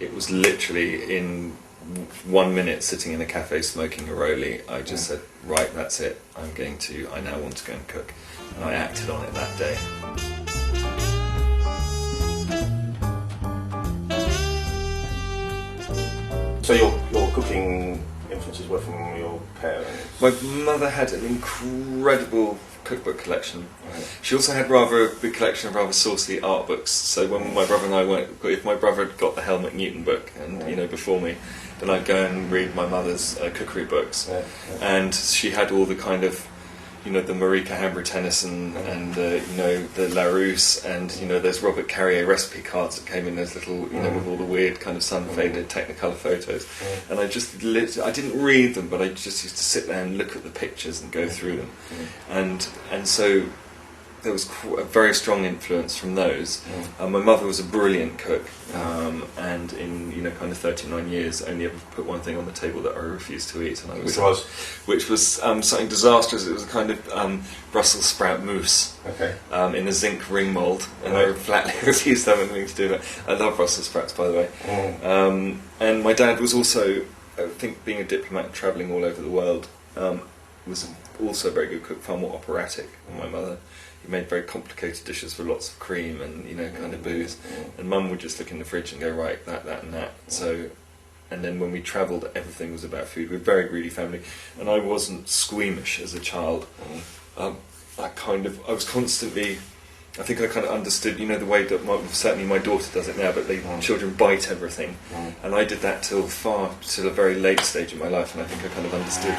it was literally in 1 minute sitting in a cafe smoking a rollie, I just said, right, that's it, I now want to go and cook. And I acted on it that day. So your cooking influences were from your parents? My mother had an incredible cookbook collection. She also had rather a big collection of rather saucy art books. So when my brother and I went, if my brother had got the Helmut Newton book and before me, then I'd go and read my mother's cookery books. And she had all the kind of, the Marika Hambro-Tennyson and the Larousse and those Robert Carrier recipe cards that came in those little with all the weird kind of sun-faded Technicolor photos. And I just I didn't read them, but I just used to sit there and look at the pictures and go through them. And so there was a very strong influence from those. My mother was a brilliant cook, and in kind of 39 years only ever put one thing on the table that I refused to eat, and which was something disastrous. It was a kind of Brussels sprout mousse in a zinc ring mould, and I flatly refused to have anything to do with it. I love Brussels sprouts, by the way. And my dad was also, I think, being a diplomat and travelling all over the world, was also a very good cook, far more operatic than my mother. He made very complicated dishes with lots of cream and kind of booze, and Mum would just look in the fridge and go, right, that and that. So, and then when we travelled, everything was about food. We're a very greedy family, and I wasn't squeamish as a child. I was constantly, I think I kind of understood, the way that certainly my daughter does it now, but children bite everything, and I did that till a very late stage in my life, and I think I kind of understood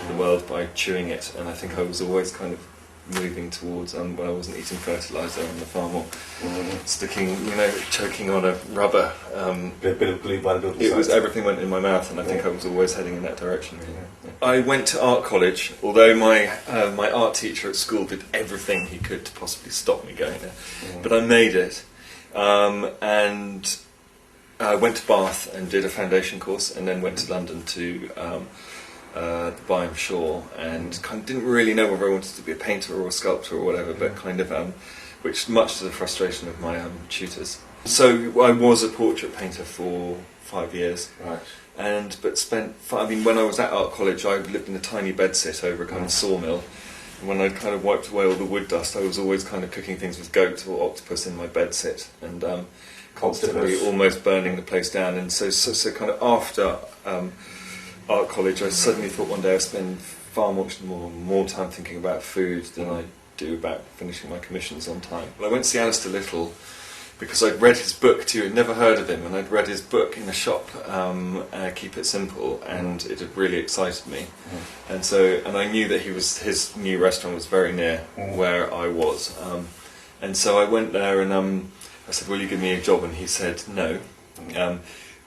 the world by chewing it, and I think I was always kind of moving towards when I wasn't eating fertiliser on the farm or sticking, choking on a rubber. Bit of glue by the It was everything went in my mouth, and I think I was always heading in that direction. I went to art college, although my art teacher at school did everything he could to possibly stop me going there, but I made it, and I went to Bath and did a foundation course, and then went to London to the Byam Shore, and kind of didn't really know whether I wanted to be a painter or a sculptor or whatever, but kind of, which much to the frustration of my tutors. So I was a portrait painter for 5 years, but spent, when I was at art college, I lived in a tiny bedsit over a kind of sawmill, and when I kind of wiped away all the wood dust, I was always kind of cooking things with goat or octopus in my bedsit, and constantly almost burning the place down, and so kind of after art college, I suddenly thought one day I'd spend far much more time thinking about food than I do about finishing my commissions on time. Well, I went to see Alistair Little because I'd read his book too, I'd never heard of him, and I'd read his book in a shop, Keep It Simple, and it had really excited me. And I knew that his new restaurant was very near where I was. And so I went there and I said, will you give me a job? And he said, no.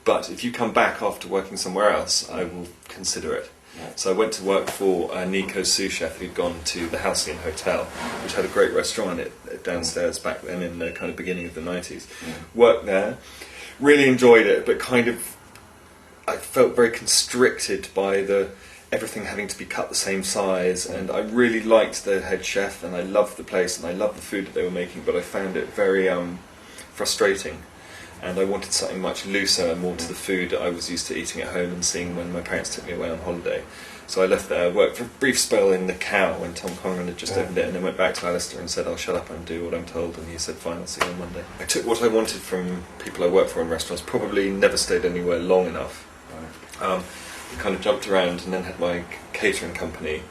But if you come back after working somewhere else, I will consider it. So I went to work for Nico's sous chef, who'd gone to the Halcyon Hotel, which had a great restaurant downstairs back then in the kind of beginning of the 90s. Worked there, really enjoyed it, but kind of I felt very constricted by everything having to be cut the same size, and I really liked the head chef, and I loved the place, and I loved the food that they were making, but I found it very frustrating. And I wanted something much looser and more to the food that I was used to eating at home and seeing when my parents took me away on holiday. So I left there, worked for a brief spell in the Cow when Tom Conran had just opened it, and then went back to Alistair and said, I'll shut up and do what I'm told, and he said, fine, I'll see you on Monday. I took what I wanted from people I worked for in restaurants, probably never stayed anywhere long enough. Kind of jumped around and then had my catering company,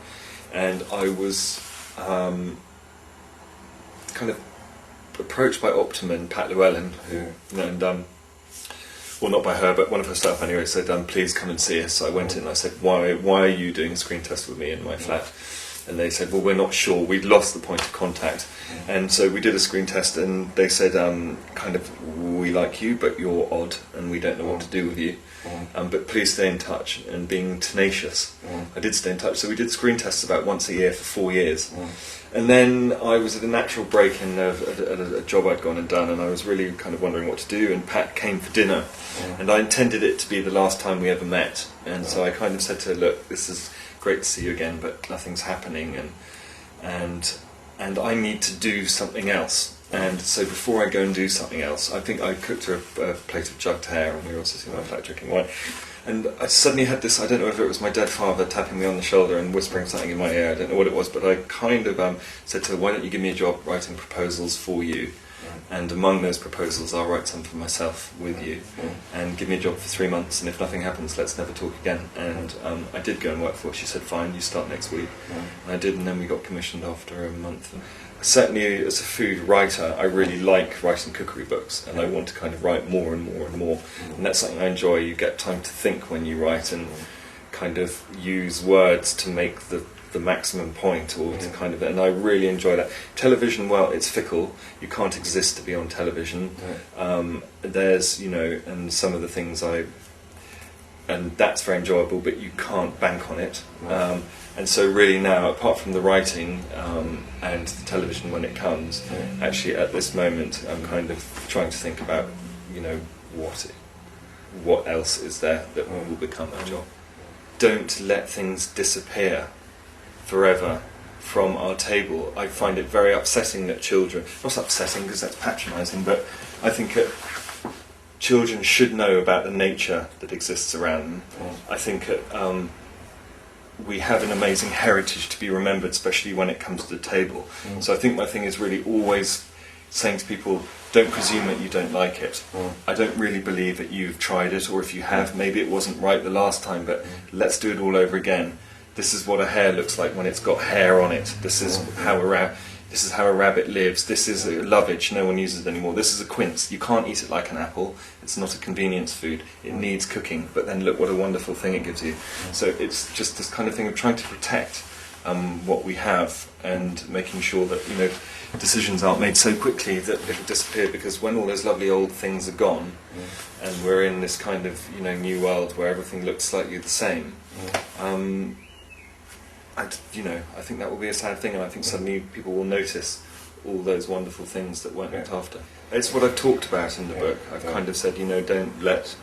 and I was kind of approached by Optimum, Pat Llewellyn, well, not by her, but one of her staff anyway, said, please come and see us. So I went in and I said, why are you doing a screen test with me in my flat? And they said, well, we're not sure, we'd lost the point of contact. And so we did a screen test, and they said, kind of, we like you, but you're odd, and we don't know what to do with you. But please stay in touch, and being tenacious. I did stay in touch, so we did screen tests about once a year for 4 years. And then I was at a natural break in a job I'd gone and done, and I was really kind of wondering what to do, and Pat came for dinner, and I intended it to be the last time we ever met, and so I kind of said to her, look, this is great to see you again, but nothing's happening, and I need to do something else. And so before I go and do something else, I think I cooked her a plate of jugged hare, and we were all sitting in my flat drinking wine. And I suddenly had this, I don't know if it was my dead father tapping me on the shoulder and whispering something in my ear, I don't know what it was, but I kind of said to her, why don't you give me a job writing proposals for you? And among those proposals, I'll write some for myself with you, and give me a job for 3 months, and if nothing happens, let's never talk again. And I did go and work for her. She said, fine, you start next week. And I did, and then we got commissioned after a month. And certainly, as a food writer, I really like writing cookery books, and I want to kind of write more and more and more. And that's something I enjoy. You get time to think when you write, and kind of use words to make the maximum point, or to kind of, and I really enjoy that. Television, well, it's fickle. You can't exist to be on television. There's, you know, and some of the things and that's very enjoyable, but you can't bank on it. And so really now, apart from the writing and the television when it comes, actually at this moment, I'm kind of trying to think about, you know, what else is there that will become a job. Don't let things disappear forever from our table. I find it very upsetting that children, not upsetting because that's patronising, but I think that children should know about the nature that exists around them. I think that we have an amazing heritage to be remembered, especially when it comes to the table. So I think my thing is really always saying to people, don't presume that you don't like it. I don't really believe that you've tried it, or if you have, maybe it wasn't right the last time, but let's do it all over again. This is what a hare looks like when it's got hair on it. This is how a rabbit lives. This is a lovage. No one uses it anymore. This is a quince. You can't eat it like an apple. It's not a convenience food. It needs cooking. But then look what a wonderful thing it gives you. So it's just this kind of thing of trying to protect what we have, and making sure that, you know, decisions aren't made so quickly that it'll disappear, because when all those lovely old things are gone, and we're in this kind of, you know, new world where everything looks slightly the same, I think that will be a sad thing, and I think suddenly people will notice all those wonderful things that weren't looked after. It's what I've talked about in the book. I've kind of said, you know, don't let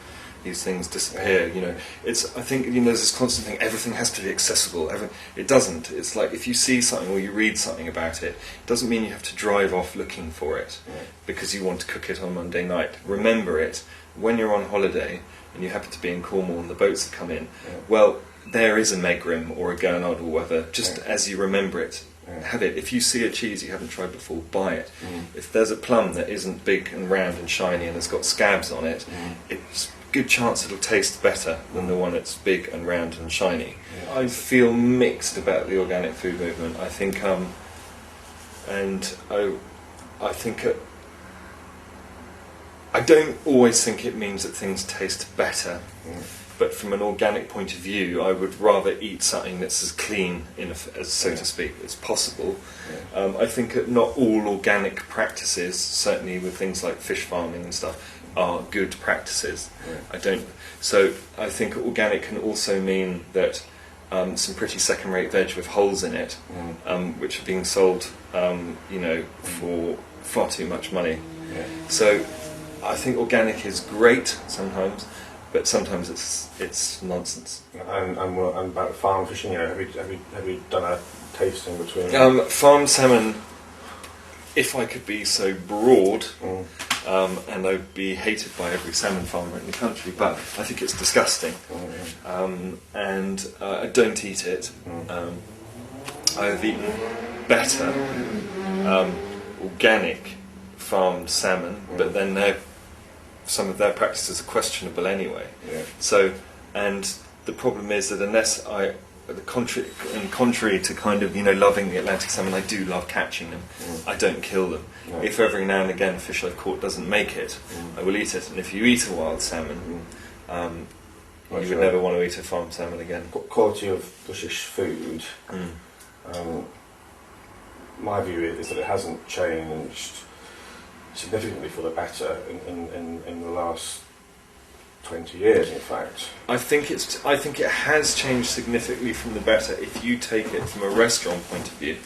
these things disappear. You know, I think, you know, there's this constant thing, everything has to be accessible. It doesn't. It's like if you see something or you read something about it, it doesn't mean you have to drive off looking for it because you want to cook it on Monday night. Remember it when you're on holiday and you happen to be in Cornwall and the boats have come in. Well, there is a megrim or a gurnard or whatever, just as you remember it. Have it. If you see a cheese you haven't tried before, buy it. If there's a plum that isn't big and round and shiny and has got scabs on it, it's a good chance it'll taste better than the one that's big and round and shiny. I feel mixed about the organic food movement. I think, I don't always think it means that things taste better. But from an organic point of view, I would rather eat something that's as clean, as so to speak, as possible. I think that not all organic practices, certainly with things like fish farming and stuff, are good practices. So I think organic can also mean that some pretty second-rate veg with holes in it, which are being sold, for far too much money. So I think organic is great sometimes, but sometimes it's nonsense. And about farm fishing, have you done a tasting between? Farm salmon, if I could be so broad, and I'd be hated by every salmon farmer in the country, but I think it's disgusting, and I don't eat it. I've eaten better organic farmed salmon, but then some of their practices are questionable anyway. So, and the problem is that unless contrary to kind of, loving the Atlantic salmon, I do love catching them. I don't kill them. If every now and again a fish I've caught doesn't make it, I will eat it. And if you eat a wild salmon, you would never want to eat a farmed salmon again. Quality of British food, my view is that it hasn't changed significantly for the better in the last 20 years, in fact. I think it has changed significantly from the better if you take it from a restaurant point of view.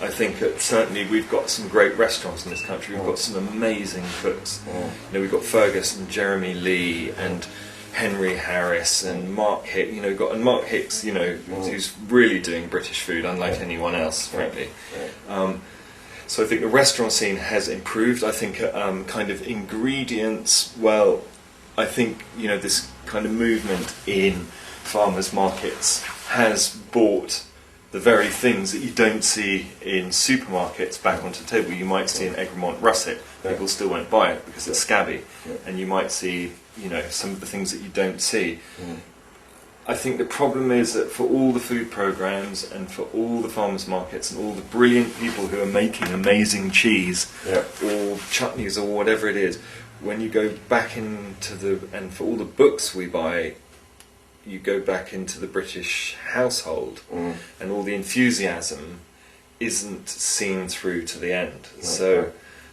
I think that certainly we've got some great restaurants in this country. We've got some amazing cooks. We've got Fergus and Jeremy Lee and Henry Harris and Mark Hicks. Mark Hicks, who's really doing British food unlike anyone else, frankly. So I think the restaurant scene has improved. I think kind of ingredients, well, I think, you know, this kind of movement in farmers markets has brought the very things that you don't see in supermarkets back onto the table. You might see an Egremont russet, people still won't buy it because it's scabby, and you might see, you know, some of the things that you don't see. I think the problem is that for all the food programs and for all the farmers markets and all the brilliant people who are making amazing cheese or chutneys or whatever it is, when you go back into and for all the books we buy, you go back into the British household and all the enthusiasm isn't seen through to the end. So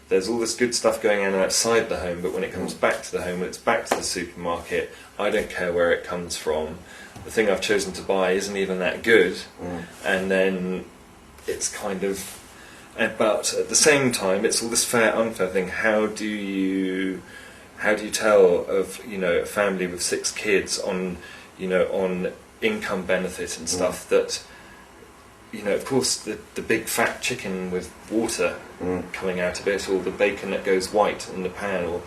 there's all this good stuff going on outside the home, but when it comes back to the home, when it's back to the supermarket, I don't care where it comes from. The thing I've chosen to buy isn't even that good, and then it's kind of... But at the same time, it's all this fair, unfair thing. How do you tell of, you know, a family with 6 kids on, you know, on income benefit and stuff that, you know, of course the big fat chicken with water coming out of it, or the bacon that goes white in the pan, or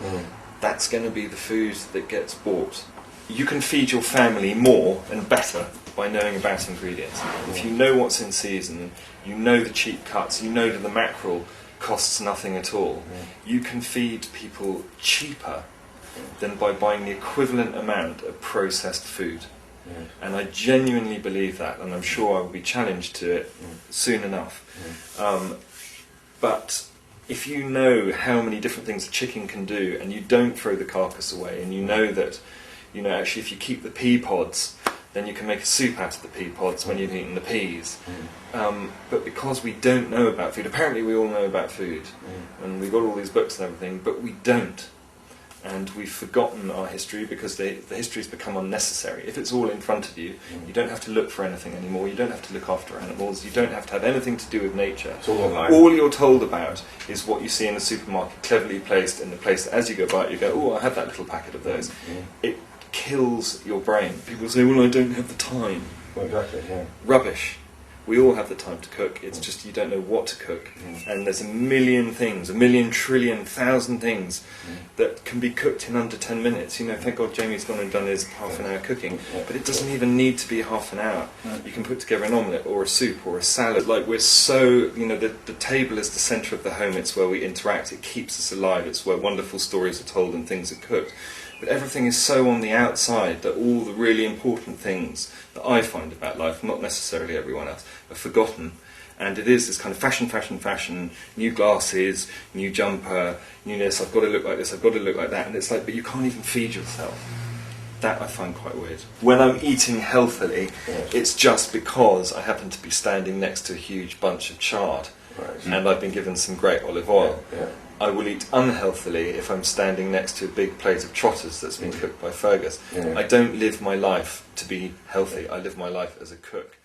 that's going to be the food that gets bought. You can feed your family more and better by knowing about ingredients. If you know what's in season, you know the cheap cuts, you know that the mackerel costs nothing at all, you can feed people cheaper than by buying the equivalent amount of processed food. And I genuinely believe that, and I'm sure I will be challenged to it soon enough. But if you know how many different things a chicken can do, and you don't throw the carcass away, and you know that, you know, actually if you keep the pea pods, then you can make a soup out of the pea pods when you've eaten the peas. But because we don't know about food, apparently we all know about food, and we've got all these books and everything, but we don't. And we've forgotten our history because the history's become unnecessary. If it's all in front of you, you don't have to look for anything anymore, you don't have to look after animals, you don't have to have anything to do with nature. It's all online. All you're told about is what you see in the supermarket, cleverly placed in the place that as you go by it, you go, oh, I had that little packet of those. It kills your brain. People say, well, I don't have the time. Well, exactly, Rubbish. We all have the time to cook, it's just you don't know what to cook. And there's a million things, 1,000,000,000,000 things that can be cooked in under 10 minutes. You know, thank God Jamie's gone and done his half an hour cooking, but it doesn't even need to be half an hour. You can put together an omelette or a soup or a salad. Like, we're so, you know, the table is the centre of the home, it's where we interact, it keeps us alive, it's where wonderful stories are told and things are cooked. But everything is so on the outside that all the really important things that I find about life, not necessarily everyone else, are forgotten. And it is this kind of fashion, new glasses, new jumper, new this, I've got to look like this, I've got to look like that. And it's like, but you can't even feed yourself. That I find quite weird. When I'm eating healthily, it's just because I happen to be standing next to a huge bunch of chard. And I've been given some great olive oil. I will eat unhealthily if I'm standing next to a big plate of trotters that's been cooked by Fergus. I don't live my life to be healthy, I live my life as a cook.